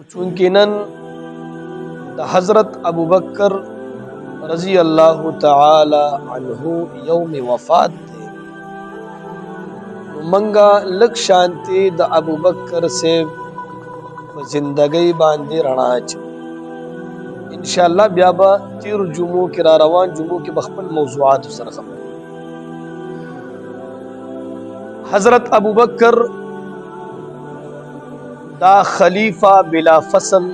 चूंकि नन हज़रत अबू बकर रजी अल्लाह तआला अन्हु यौम वफात थे, मंगा लग शांति द अबू बकर से जिंदगी बांधे रणा इंशाअल्लाह ब्याबा तीर जुमू के रवान जुमू के बखपल मौज़ूआत सर खबर। हज़रत अबू बकर दा खलीफा बिला फसल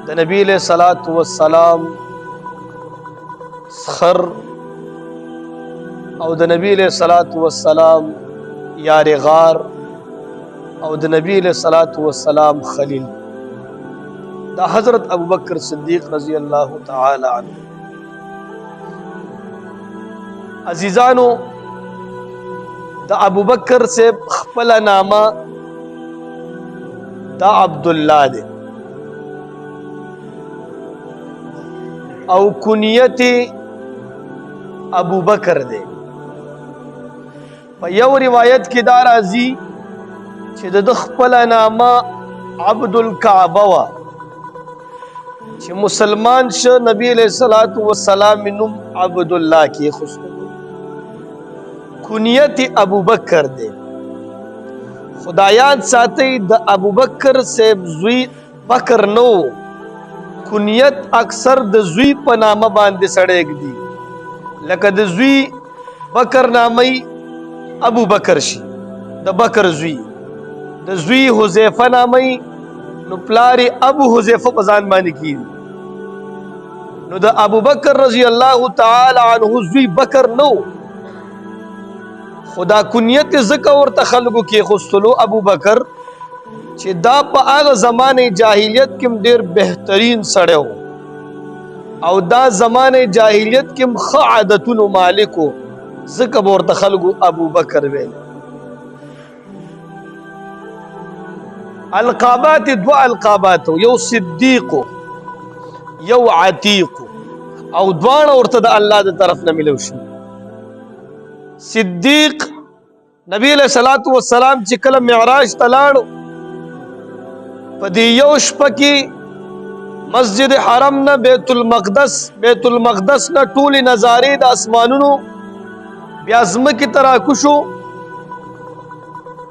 द नबी अलैहिस्सलातु वस्सलाम खर और द नबी अलैहिस्सलातु वस्सलाम यार गार और द नबी अलैहिस्सलातु वस्सलाम खलील दा हज़रत अबू बकर सिद्दीक़ रज़ी अल्लाह तआला अन्हु। अजीज़ानो दा अबू बकर से खपला नामा दा अब्दुल्ला दे और कुनियती अबू बकर दे। यव रिवायत की दार अजी द खपला नामा अब्दुल काबवा मुसलमान श नबी अलैहिस्सलातु वस्सलाम मिनुम अब्दुल्ला की खुशबू कुनियत अबू बकर दे। खुदायात साथी द अबू बकर से जुई बकर नो कुनियत अक्सर द जुई पनामा बांधे सड़ेक दी लकद जुई बकर नामई अबू बकर शी द बकर जुई द जुई हुजैफा नामई नुप्लारी अबू हुजैफा बजान मानी की नु द अबू बकर रजी अल्लाह तआला अन्हु जुई बकर नो खुदा कुनियत ज़का और तखलगु के खुस्तलो अबू बकर चे दा पा आग ज़माने जाहिलियत किम देर बेहतरीन सड़े हो और दा ज़माने जाहिलियत किम ख आदतुन मालिको ज़का और तखलगु अबू बकर वेल। अलकाबात दो अलकाबात यो सिद्दीक़ो यो अतीक़ो और द्वान और तदा अल्लाह द तरफ न मिलोशी। सिद्दीक नबी अलैहिस्सलातु वस्सलाम चिकल मिअराज तलाड़ो पदियोश पकी मस्जिद हरम न बैतुल मक़दस न टूली नजारे द आसमानुनो ब्याज़म की तरह कुशो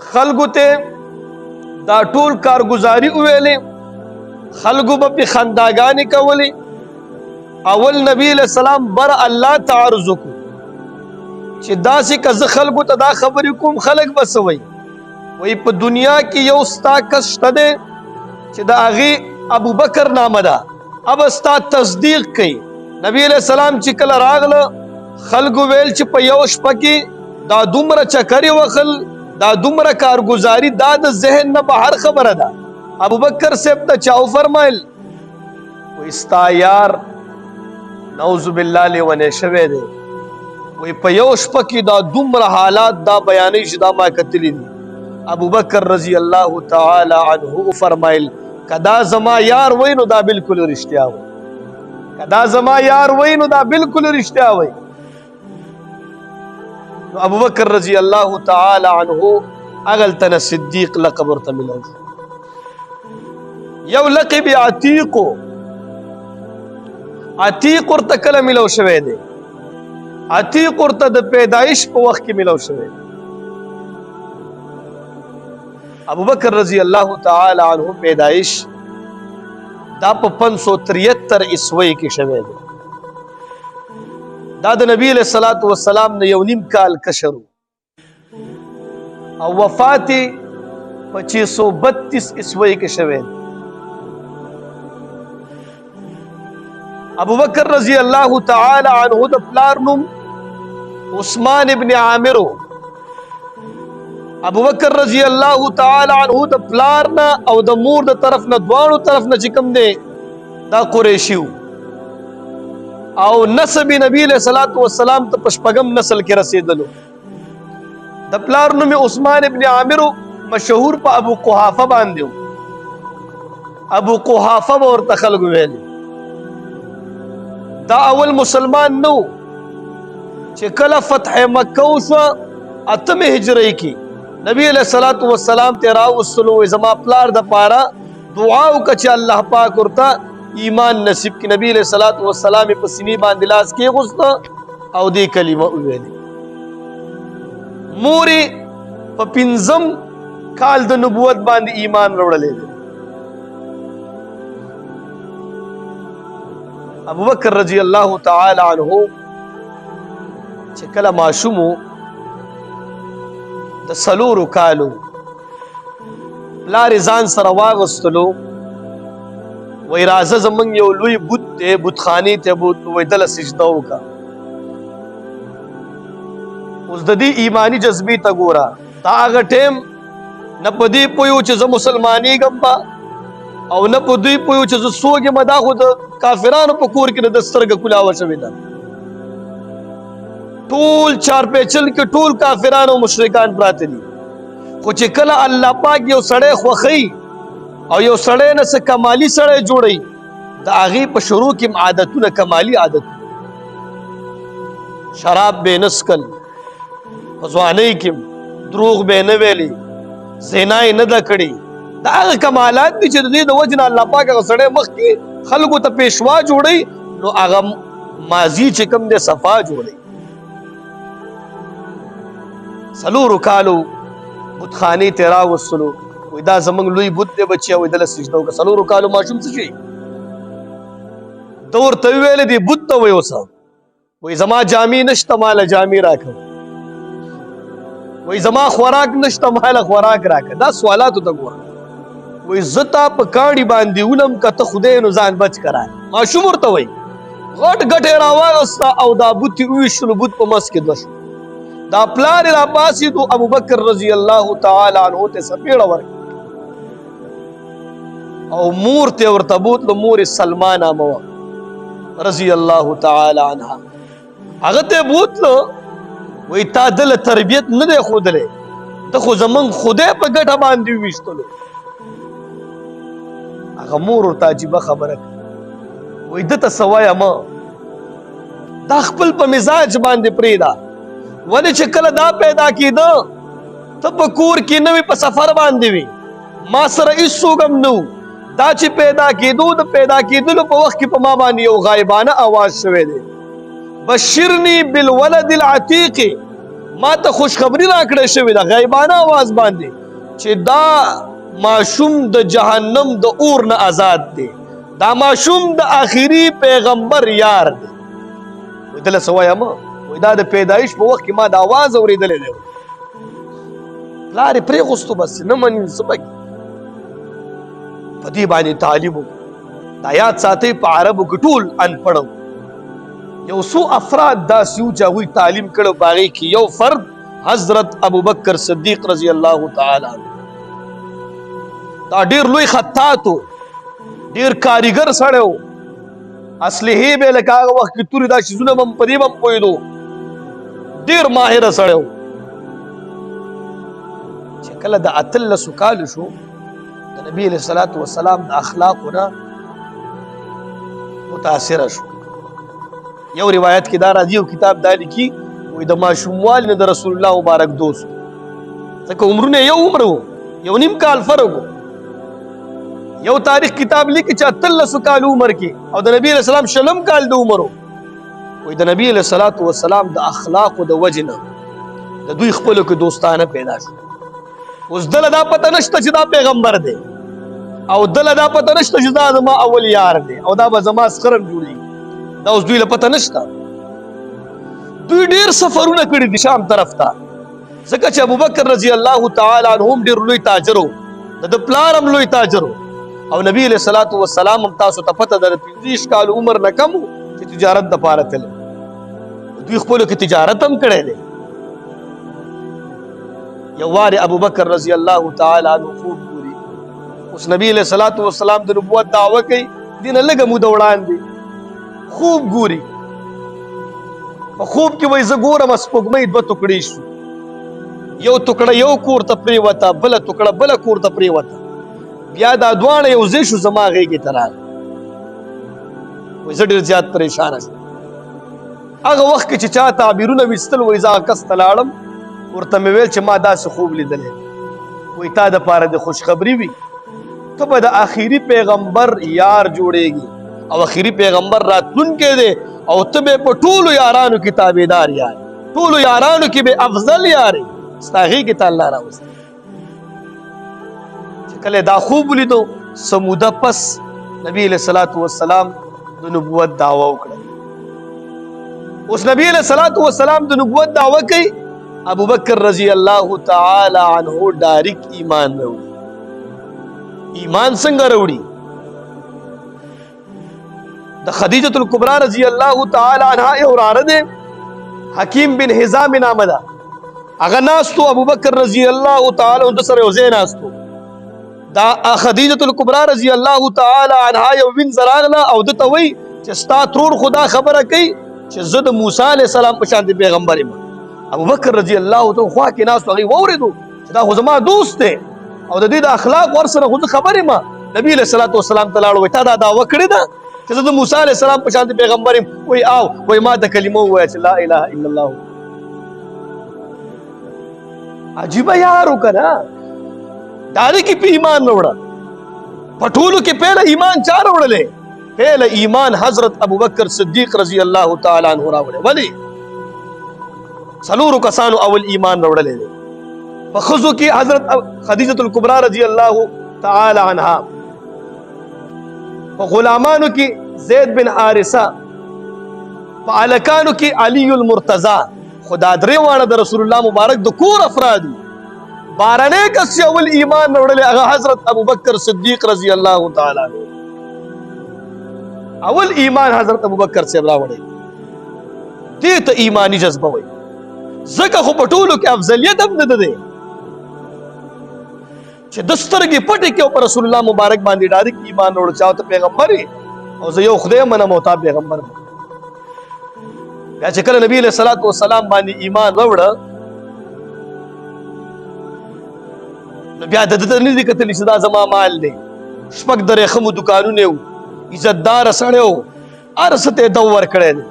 खलगुते दा टूल कारगुजारी उवेले खलगु बपी खंदागानी कवली अवल नबी अलैहिस्सलाम बर अल्लाह तारुजुकु दासी का खलगु तदा खबर कुम खलक बस वही वही प दुनिया की यो उस्ता कष्टदे आगी अबू बकर नामदा अब अस्ता तस्दीक कई नबी अलैहिस्सलाम चिकल रागल खलगु वेल च पयोश पकी दा दुमर चकरी वखल दा दुमर कारगुजारी दाद जहन न बाहर खबर अदा अबू बकर से अब चाउ फरमाइल वो इस्ता यार नऊज़ु बिल्लाह ले वने शवे दे वही पयोश पकी दा दुमर हालात दा बयानी दा मा कतली अबू बकर रजी अल्लाह तआला अन्हु फरमाइल कदा जमा यार वही नु दा बिल्कुल रिश्ता हो कदा जमा यार वही नु दा बिल्कुल रिश्ता हो। तो अबू बकर रजी अल्लाह तआला अन्हु अगल तन सिद्दीक लक़ब और तमिलो यव लक़ब अतीक और तकल मिलो शवे दे अतीक और तद पैदाइश पे वक्त की मिलो शवे। अबू बकर रजी अल्लाह तआला अन्हु पैदाइश दाप 573 ईस्वी की शवे दे दाद नबी अलैहिस्सलातु वस्सलाम ने यौनिम काल कशरू और वफाती 2532 ईस्वी की शवे दे। अबू बकर रजी अल्लाह तआला अन्हु द प्लारनुम उस्मान इब्न आमिरो अबू बकर रजी अल्लाह तआला अन्हु द प्लारना और द मूर द तरफ न द्वाणु तरफ न चिकम दे दा कुरैशियु और नसबी नबी अलैहिस्सलातु वस्सलाम तो पशपगम नस्ल के रसीदलो द प्लारनुम उस्मान इब्न आमिरो मशहूर पा अबू कुहाफा बांधियो अबू कुहाफा और तखल गुवेली दा अवल मुसलमान नो चिकला फतह मक्का अतम हिजरे की نبی علیہ الصلوۃ والسلام ته راوستلو زما پلار د پاره دعا وکړه چې الله پاک ورته ایمان نصیب کړي. نبی علیہ الصلوۃ والسلام په سینې باندې لاس کې غوسته او دې کلمه وویلې. مورې په 5 کال د نبوت باندې ایمان وروړلې. ابوبکر رضی الله تعالی عنہ چې کله ماشوم د 4 کالو پلار ځان سره واغستلو وای راځه زمونږ یو لوی بت دی بتخانې ته بوت وای دله سجده وکړه. اوس د دې ایمانی جذبې ته ګوره دا هغه ټیم نه په دې پوهیو چې زه مسلمانېږم به او نه په دوی پوهیو چې زه څوک یم. دا خو د کافرانو په کور کې د سترګه کولاوه شوې ده. ټول چارپیچل کې ټول کافران او مشرکان پراته دي. خو چې کله الله پاک یو سړی خوښوي او یو سړی نه څه کمالي سړی جوړوي د هغې په شروع کې عادتونه کمالي عادتونه شراب به نه څښل په ځوانۍ کې دروغ به نه ویلي زنا یې نه ده کړې. دا هغه کمالات دي چې د دې د وجې نه الله پاک هغه سړی مخکې خلکو ته پیشوا جوړوي نو هغه ماضي چې کوم دی صفا جوړوي. 4 کالو بتخانې ته راوستلو وای دا زمونږ لوی بت دی بچیا وای دله سجده وکړه. 4 کالو ماشوم څه شي ده ورته وویلې دې بت ته وایي اوسه وای زما جامې نشته ماله جامې راکړه وای زما خوراک نشته ماله خوراک راکړه. دا سوالاتو ته ګوره وای زه تا په کاڼي باندې ولم که ته خدای نو ځان بچ کرای. ماشوم ورته وایي غټ غټ یې راواغسته او دا بت یې وویشتلو بت په منځ کې دوه شو. دا پلار را پاسېدو ابوبکر رضی الله تعالی عنہ ته سپېړه ورکړه او مور ته ورته بوتلو. مور سلمہ نامه وه رضی الله تعالی عنها. هغه ته بوتلو وایي تا دله تربیت نه دی ښودلی ته خو زمونږ خدای په ګټه باندې وویشتلو. هغه مور ورته عجیبه خبره کړه وایي ده ته څه وایه مه دا خپل په مزاج باندې پرېږده ولې چې کله دا پیدا کېده ته په کور کې نه وي په سفر باندې وي ما سره هېڅوک هم نه و. دا چې پیدا کېدو د پیدا کېدلو په وخت کې په ما باندې یو غایبانه اواز شوی دی بشرني بالولد العتیق ما ته خوشخبري راکړی شوې ده غیبانه اواز باندې چې دا ماشوم د جهنم د اور نه آزاد دی. دا ماشوم د آخري پیغمبر یار دی. وایي دله څه وایه مه وایي دا د پیدایش په وخت کې ما د اواز اورېدلی دی. پلار یې پرېغوستو بس نه مني څه پکې په دې باندې تعلیم دا یاد ساتئ په عربو کې ټول انپړ یو څو افراد داسې وو چې هغوی تعلیم کړی په هغې کې یو فرد حضرت ابوبکر صدیق رضی الله تعالی عنه. دا ډېر لوی خطاط و ډېر کاریګر سړی و اصلحې به یې لکه هغه وخت کې تورې دا شیزونه به هم په دې به هم پوهېدو ډېر ماهره سړی و. چې کله د 18 کالو شو د نبي علیه الصلاة والسلام د اخلاقو نه متاثره شو. یو روایت کې دا راځي یو کتاب دا لیکي وایي د ماشوموالي نه د رسول الله مبارک دوست ځکه عمرونه یو عمر و 1.5 کال فرق و. یو تاریخ کتاب لیکي چې 18 کال عمر کې او د نبی علیه السلام 20 کال د عمر و. وایي د نبی علیه الصلاة والسلام د اخلاقو د وجې نه د دوی خپلو کې دوستانه پیدا شو. اوس دله دا پته نشته چې دا پیغمبر دی او دله دا پته نشته چې دا زما اول یار دی او دا به زما سخرم جوړېږي. دا اوس دوی له پته نشته. دوی ډېر سفرونه کړي دي شام طرف ته ځکه چې ابوبکر رضی الله تعالی عنه هم ډېر لوی تاجر و د پلار هم لوی تاجر و او نبی علیه الصلاة والسلام هم تاسو ته پته ده د 25 کال عمر نه کم و چې تجارت دپاره تللی. دوی خپلو کې تجارت هم کړی دی. یو وارې ابوبکر رضی الله تعالی عنه خوب ګوري. اوس نبی علیه الصلاة والسلام د نبوت دعوه کوي دې نه لږه موده وړاندې خوب ګوري. په خوب کې وایي زه ګورم سپوږمۍ 2 ټوکړې شو یو ټوکړه یو کور ته پرېوته بله ټوکړه بله کور ته پرېوته بیا دا دواړه یو ځای شو زما غېږې ته راغله. وایي زه ډېر زیات پریشانه شوم. هغه وخت کې چې چا تعبیرونه ویستل وایي زه هغه کس ته لاړم ورته مې ویل چې ما داسې خوب لیدلی وایي تا دپاره د خوشخبري وي ته به د آخري پیغمبر یار جوړېږي او آخري پیغمبر راتلونکی دی او ته به په ټولو یارانو کې تابعدار یارې ټولو یارانو کې به افضل یارې ستا هغې کې ته الله راوستی چې کله دا خوب ولیدو څه موده پس نبي علیه الصلاة والسلام د نبوت دعوه وکړه اوس نبی علیہ الصلوۃ والسلام د نبوت دعوه کوي ابوبکر رضی الله تعالی عنہ ډایرک ایمان وروړي ایمان څنګه وروړي د خدیجه الکبرى رضی الله تعالی عنها یو وراره دی حکیم بن حزام نامه ده هغه ناستو ابوبکر رضی الله تعالی عنہ سره یو ځای ناستو دا خدیجه الکبرى رضی الله تعالی عنها یو وین زراغله او دته وی چې ستا ترور خدا خبره کوي چې زه د موسی علیه السلام په شان د پیغمبر یم ابوبکر رضی الله تعالی خوا کې ناستو هغې واورېدو چې دا خو زما دوست دی او د دې د اخلاق ورسره خو زه خبر یم نبي علیه الصلاة والسلام ته لاړو وایي تا دا دعوه کړې ده چې زه د موسی علیه السلام په شان د پیغمبر یم وایي او وایي ما ته کلمه ووایه چې لا اله الا الله عجیبه یار و که نه ډارې کې په ایمان راوړه په ټولو کې پهله ایمان چا راوړلی پہلا ایمان حضرت ابوبکر صدیق رضی اللہ تعالی عنہ راوړی ولی څلورو کسانو اول ایمان راوړلی دی په ښځو کې حضرت خدیجة الکبرى رضی اللہ تعالی عنها په غلامانو کې زید بن حارثه په هلکانو کې علی المرتضی خدا درې واړه د رسول الله مبارک د کور افراد بارنې کس چې اول ایمان راوړلی هغه حضرت ابوبکر صدیق رضی اللہ تعالی عنہ اول ایمان حضرت ابوبکر صاحب راوړی دې ته ایمانی جذبه وایي ځکه خو په ټولو کې افضلیت هم نه ده دی چې د سترګې پټې کې په رسول الله مبارک باندې ډایرک ایمان راوړ چا ته پیغمبر او زه یو خدای منم او تا پیغمبر بیا چې کله نبی علیه الصلاة والسلام باندې ایمان راوړه نو بیا د ده نه دي کتلي چې دا زما مال دی شپږ د ریخمو دوکانونه وو عزتدار سړی و هر څه ته یې دو ورکړی دی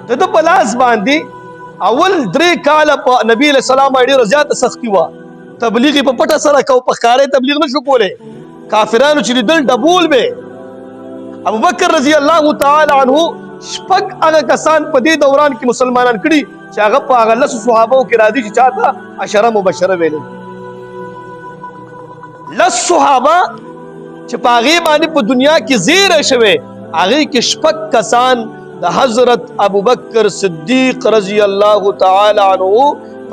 د ده په لاس باندې اول 3 کاله په نبي علیه السلام باندې ډېره زیاته سختي وه تبلیغ یې په پټه سره کو په ښکاره تبلیغ نه شو کولی کافرانو چې لیدل ډبول به ابوبکر رضی الله تعالی عنه شپږ هغه کسان په دې دوران کې مسلمانان کړي چې هغه په هغه 10 صحابو کې راځي چې چاته عشره مبشره ویلې 10 صحابه چې په هغې باندې په دنیا کې زیری شوی هغې کې شپږ کسان د حضرت ابوبکر صدیق رضی الله تعالی عنه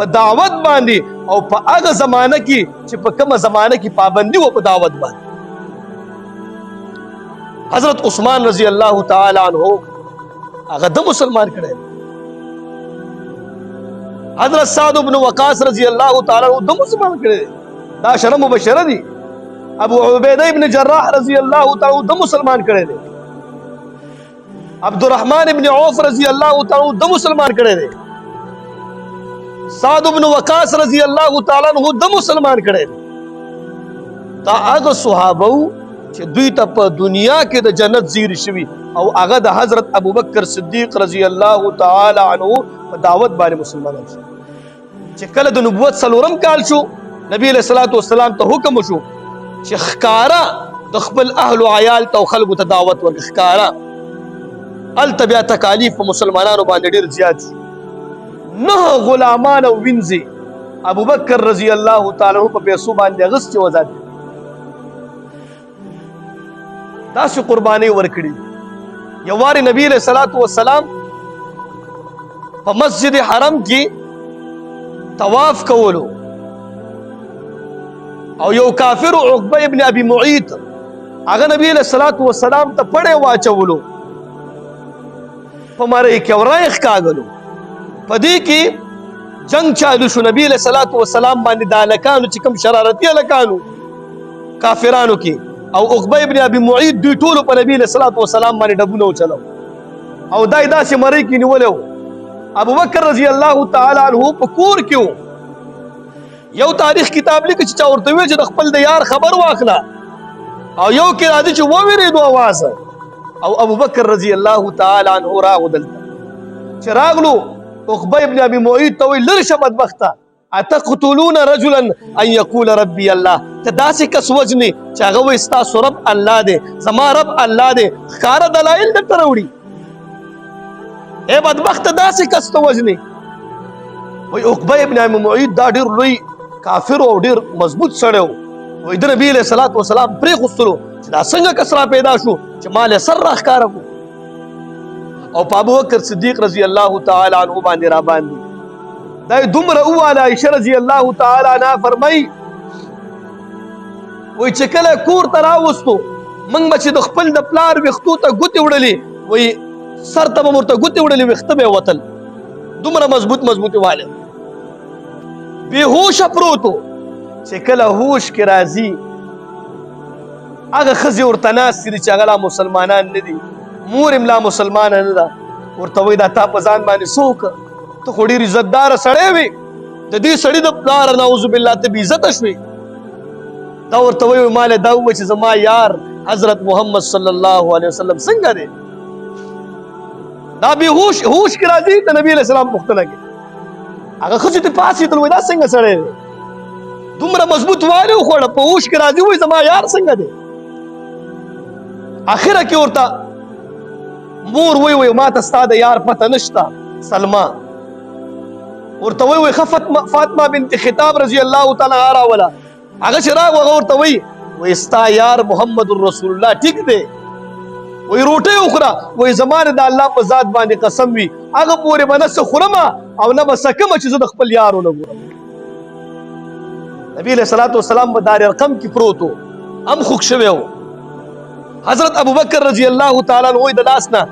په دعوت باندې او په هغه زمانه کې چې په کومه زمانه کې پابندي و په دعوت باندې حضرت عثمان رضی الله تعالی عنه هغه د مسلمان کړی حضرت سعد بن وقاص رضی الله تعالی عنه د مسلمان کړی دا عشره مبشره دي ابو عبیده ابن جراح رضی اللہ تعالی د مسلمان کړی دی عبدالرحمن ابن عوف رضی اللہ تعالی د مسلمان کړی دی سعد بن وقاص رضی اللہ تعالی عنہ د مسلمان کړی دی دا هغه صحابه چې دوی ته په دنیا کې د جنت زیری شوي او هغه د حضرت ابوبکر صدیق رضی اللہ تعالی عنہ په دعوت باندې مسلمانان شو چې کله د نبوت 4م کال شو نبی علیہ الصلوۃ والسلام ته حکم وشو چې ښکارا د خپل اهل او عیال ته خلکو ته دعوت ورکړي ښکارا هلته بیا تکالیف په مسلمانانو باندې ډېر زیات شو 9 غلامان او وینځي ابوبکر رضی الله تعالی عنہ په پیسو باندې اغوستې وزاد داسې قربانۍ ورکړي یو وارې نبی علیہ الصلوۃ والسلام په مسجد حرم کې طواف کولو او یو کافر عقبه ابن ابي معيط هغه نبی علیہ الصلوۃ والسلام ته پړې واچولو په مړی کې ورایخ کاغلو په دې کې جنگ چالو شو نبی علیہ الصلوۃ والسلام باندې د هلکانو چې کوم شرارتي هلکانو کافرانو کې او عقبه ابن ابي معيط دوی ټولو په نبی علیہ الصلوۃ والسلام باندې ډبونه وچلو او دای داسې مړی کې نیولو ابوبکر رضی الله تعالی عنہ په کور کې یو تاریخ کتاب لیکي چې چا ورته ویل چې د خپل د یار خبر واخله او یو کې راځي چې وویرېدو اواز او ابوبکر رضی الله تعالی عنہ راغو دلته چې راغلو عقبه ابن ابي معيط ته وی لرشه بدبخته اتقتلون رجلا ان يقول ربي الله ته داسې کس وجنې چې هغه وایي ستاسو رب الله دی زما رب الله دی ښکاره دلایل درته راوړي ای بدبخته داسې کس ته وجنې وایي عقبه ابن ابي معيط دا ډېر لوی کافر او ډېر مضبوط سړی و وایي د نبي علیه صلات وسلام پرېښستلو چې دا څنګه کس را پیدا شو چې ما له سر راښکاره کړو او په ابوبکر صدیق رضی الله تعالی عنه باندې را باندې دا دومره وواله عایشه رضی الله تعالی عنها فرمایي وایي چې کله کور ته راوستو موږ به چې د خپل د پلار ویښتو ته ګوتې وړلې وایي سر ته به م ورته ګوتې وړلې ویښته به یې وتل دومره مضبوط واله بېهوشه پروت و چې کله هوش کې راځي هغه ښځې ورته ناستې دي چې هغه لا مسلمانان نه دي مور یې لا مسلمانه نه ده ورته وایي دا تا په ځان باندې څه وکړه ته خو ډېر عزتداره سړی وې د دې سړي د پلاره نعوذ بالله ته بېعزته شوې دا ورته وایي ما له دا ووایه چې زما یار حضرت محمد صلی الله علیه وسلم څنګه دی دا بېهوش هوش کې راځي د نبي علیه السلام پوښتنه کوي هغه ښځې ته پاڅېدل وایي دا څنګه سړی دی دومره مضبوط والی وخوړه په هوش کې راځي وایي زما یار څنګه دی اخره کې ورته مور وایي ما ته ستا د یار پته نشته سلما ورته وایي ښه فاطمه بنت خطاب رضی الله تعالی عنها راوله هغه چې راغو هغه ورته وایي ستا یار محمد رسول الله ټیک دی وایي روټۍ وخوره وایي زما د الله په ذات باندې قسم وي هغه پورې به نه څه خورم او نه به څه کومه چې زه د خپل یار ونه ګورم نبي علیه صلات وسلام په دار ارقم کې پروت و هم خوږ شوی و حضرت ابوبکر رضی الله تعالی عنه د لاس نه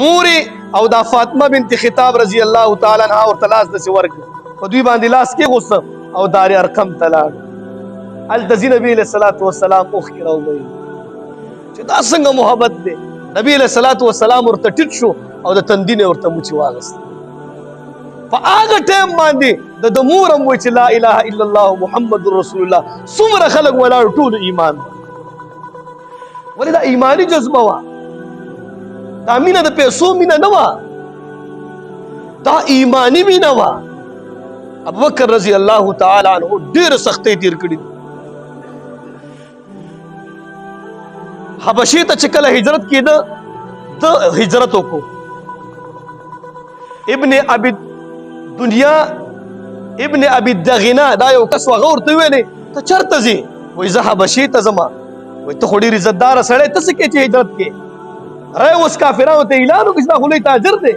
مورې او دا فاطمه بنت خطاب رضی الله تعالی عنها ورته لاس داسې ورکړه په دوی باندې لاس کېغوسته او دار ارقم ته لاړ هلته ځي نبي علیه صلات وسلام اوښکې راوبهیږي چې دا څنګه محبت دی نبي علیه صلات وسلام ورته ټیټ شو او د تندي نه ورته موچې واغسته په هغه ټایم باندې د مور هم وایي چې لا اله الا الله محمد رسول الله څومره خلک ولاړ ټول ایمان ولې دا ایماني جذبه وه دا مینه د پیسو مینه نه وه دا ایماني مینه وه ابوبکر رضی الله تعالی عنه ډېرې سختۍ تېر کړي دي حبشې ته چې کله هجرت کېده د هجرت وکړو ابن ابي دنیا ابن ابي دغنا دا یو کس هغه ورته ویلې ته چېرته ځې وایي زه حبشې ته ځمه وایي ته خو ډېر عزتداره سړی ته څه کوې چې هجرت کې رای اوس کافرانو ته اعلان وکړي چې دا خو لوی تاجر دی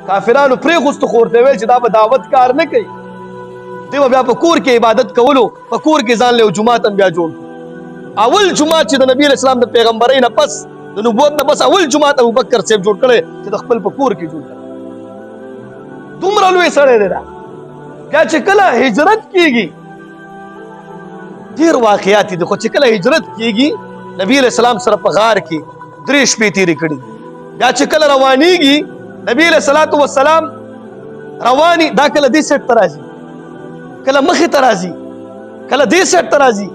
کافرانو پرېښوستو خو ورته ویل چې دا به دعوت کار نه کوي دوی به بیا په کور کې عبادت کولو په کور کې ځان له یو جومات هم بیا جوړ اول جومات چې د نبي علیه السلام د پیغمبرۍ نه پس د نبوت نه بس اول جومات ابوبکر صاحب جوړ کړی چې د خپل په کور کې جوړ کړی دومره لوی سړی دی دا بیا چې کله هجرت کېږي ډېر واقعات دي خو چې کله هجرت کېږي نبي علیه السلام سره په غار کې 3 شپې تېرې کړي بیا چې کله روانېږي نبي علیه الصلاة والسلام رواني دا کله دې سیټ ته راځي کله مخې ته راځي کله دې سیټ ته راځي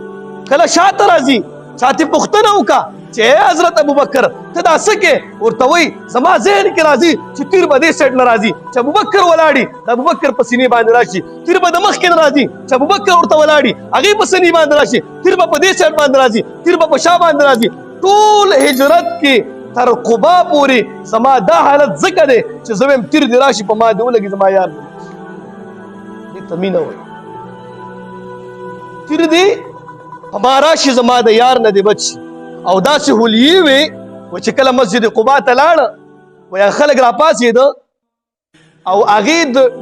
کله شاته راځي چاته پوښتنه وکړه چې حضرت ابوبکر ته دا څه کې ورته وایي زما ذهن کې راځي چې تیر به دې سیټ نه راځي چې ابوبکر ولاړي د ابوبکر په سینې باندې راشي تیر به د مخکې نه راځي چې ابوبکر ورته ولاړي هغې په سینې باندې راشي تیر به په دې سیټ باندې راځي تیر به په شا باندې راځي ټول هجرت کې تر قبا پورې زما دا حالت ځکه دی چې زه وایم تیر دې راشي په ما دې ولګي زما یار دې ته مینه وایي تیر دې په ما راشي زما د یار نه دې بچ او داسې هولیې وې چې کله مسجد قبا ته لاړه وایي خلک راپاڅېده او هغې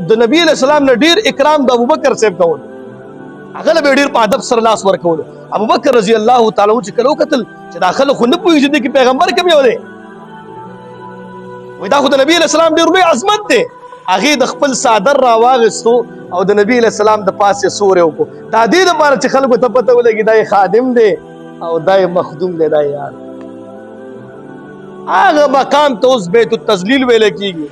د نبي علیه السلام نه ډېر اکرام د ابوبکر صاحب کول هغه له به ډېر په ادب سره لاس ورکولو ابوبکر رضی الله تعالی عنه چې کله وکتل چې دا خلک خو نه پوهېږي چې دې کې پیغمبر کوم یو دی وایي دا خو د نبي علیه السلام ډېر لوی عظمت دی هغې د خپل څادر راواغېستو او د نبي علیه السلام د پاسې سوری وکړو دا دې دپاره چې خلکو ته پته ولګي دا یې خادم دی او دا یې مخدوم دی دا یې یار هغه مقام ته اوس بیت التذلیل ویلی کېږي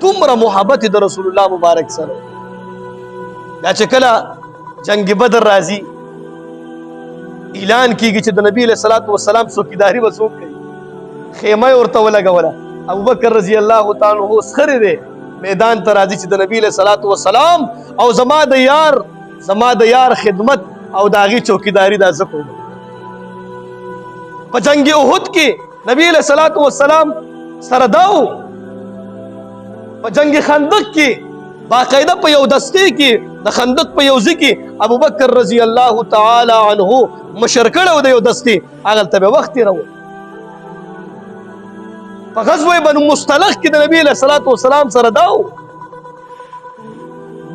دومره محبت د رسول الله مبارک سره بیا چې کله جنگ بدر راځي اعلان کېږي چې د نبي علیه صلات وسلام څوکیداري به څوک کوي خیمه یې ورته ولګوله ابوبکر رضی الله تعالی عنہ سخر دی میدان ته راځي چې د نبی له صلوات و سلام او زما د یار خدمت او داغي چوکیداری دا زکو په جنگ احد کې نبی له صلوات و سلام سره داو په جنگ خندق کې باقاعده په یو دسته کې د خندق په یو ځکه ابوبکر رضی الله تعالی عنہ مشر کړو د یو دسته هغه ته وخت راو په غزوه بنو مصطلق کې د نبی له صلوات و سلام سره داو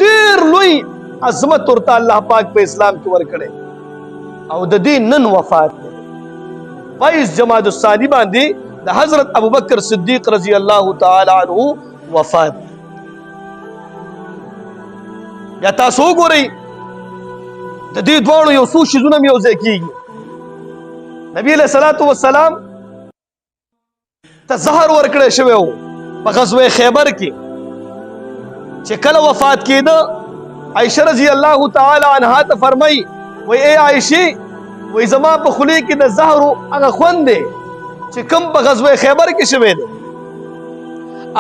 ډیر لوی عظمت ورته الله پاک په اسلام کې ورکړي او د دین نن وفات دی 22 جمادی الثانی باندې د حضرت ابوبکر صدیق رضی الله تعالی عنہ وفات یا تاسو ګورئ د دې دوه یو څو شیزونه یو ځای کیږي نبی له صلوات و سلام ته زهر ورکړی شوی و په غزوه خیبر کې چې کله وفات کېده عائشه رضی الله تعالی عنها ته فرمایي وای ای عائشه وای زما په خولې کې د زهر هغه خوند دی چې کوم په غزوه خیبر کې شوی دی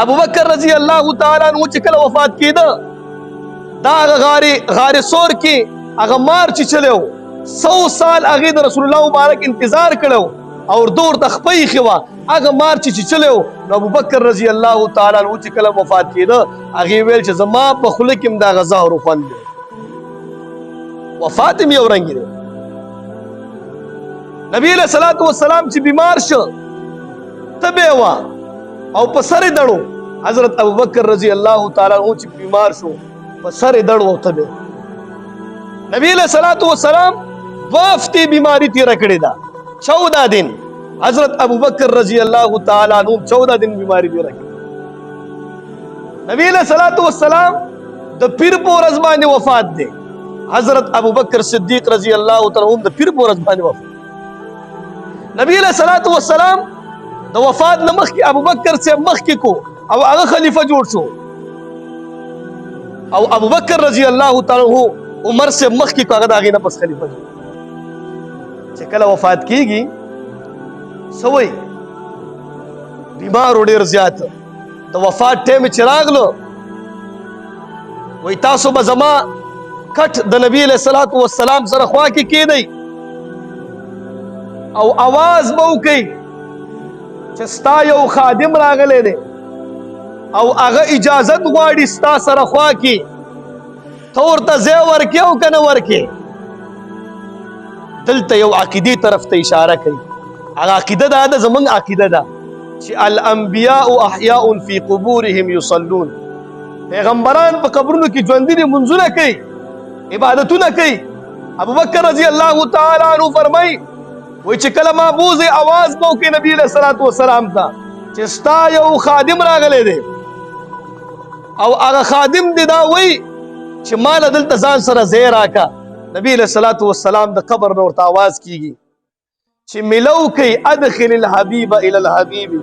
ابوبکر رضی الله تعالی عنہ چې کله وفات کېده دا غار سور کې هغه مار چې چلو 100 سال هغه د رسول الله مبارک انتظار کړو او دور د خپې خوا هغه مار چې چلو نو ابوبکر رضی الله تعالی عنہ چې کله وفات کېده هغه ویل چې زما په خوله کې دا غزا خوند دی وفات مې اورنګ دی نبی له صلوات و سلام چې بیمار شو تبه وا او په سر دړو حضرت ابوبکر رضی الله تعالی عنہ چې بیمار شو په سر دړو تبه نبی له صلوات و سلام وافتی بیماری تیر کړی دا 14 دن حضرت ابوبکر رضی الله تعالی عنہ 14 دن بیماری تیر کړی نبی له صلوات و سلام د پیر په ورځ باندې وفات دی حضرت ابوبکر صدیق رضی الله تعالی عنہ د پیر په ورځ باندې وفات نبی له صلوات و سلام د وفات نمخ کې ابوبکر سے مخ کې کو او هغه خلیفہ جوړ شو او ابوبکر رضی الله تعالی عنہ عمر سے مخ کې کو هغه داغې نه پس خلیفہ جوړ چې کله وفات کیږي سوي بیمار ډیر زیات د وفات ټیم چې راغلو وای تاسو به زما کټ د نبی له صلوات و سلام سره خوا کې کېدی او आवाज به وکي چې ستا یو خادم راغلی دی او هغه اجازت غواړي ستا سره خوا کې ته ورته ځای ورکې او که نه ورکې دلته یو عقیدې طرف ته اشاره کوي هغه عقیده دا ده زمونږ عقیده ده چې الانبیاء احیاء فی قبورهم یصلون پیغمبران په قبرونو کې ژوندي دي منځونه کوي عبادتونه کوي ابوبکر رضی الله تعالی عنہ فرمایي وای چې کله ما بوزي आवाज مو کې نبی له صلوات و سلام ته چې ستا یو خادم راغلی دی او هغه خادم دی دا وای چې مال دلته ځان سره ځای راکا نبی له صلوات و سلام د قبر نور ته आवाज کیږي چې ملو کوي ادخل الحبیب الى الحبیب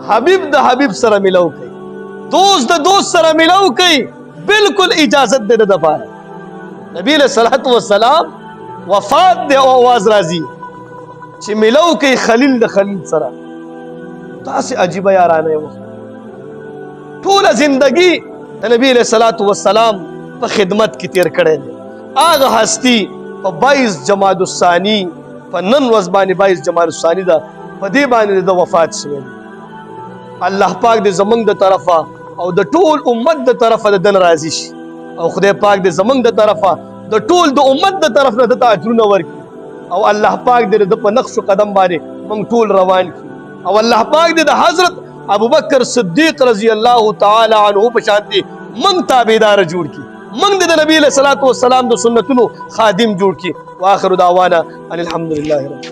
حبیب د حبیب سره ملو کوي دوست د دوست سره ملو کوي بالکل اجازت دې د پاره نبی له صلوات و سلام وفات دی او आवाज راځي چې ملو کوي خلیل د خلیل سره تاسو عجیب یارانه و ټول زندگی د نبی له صلوات و سلام په خدمت کې تیر کړي هغه هستی په 22 جمادی الثانی په نن ورځ باندې 22 جمادی الثانی دا په دې باندې د وفات شوی الله پاک دې زمونږ د طرفه او د ټول امت د طرفه د دن راضي شي او خدای پاک دې زمونږ د طرفه د ټول د امت د طرف نه د اجرونه ورکړي او الله پاک دې د په نقش قدم باندې موږ ټول روان کړي او الله پاک دې د حضرت ابوبکر صدیق رضی الله تعالی عنہ په شانتي موږ تابعدار جوړ کړي موږ د نبی له صلوات و سلام د سنتونو خادم جوړ کړي واخر دعوانا ان الحمد لله رب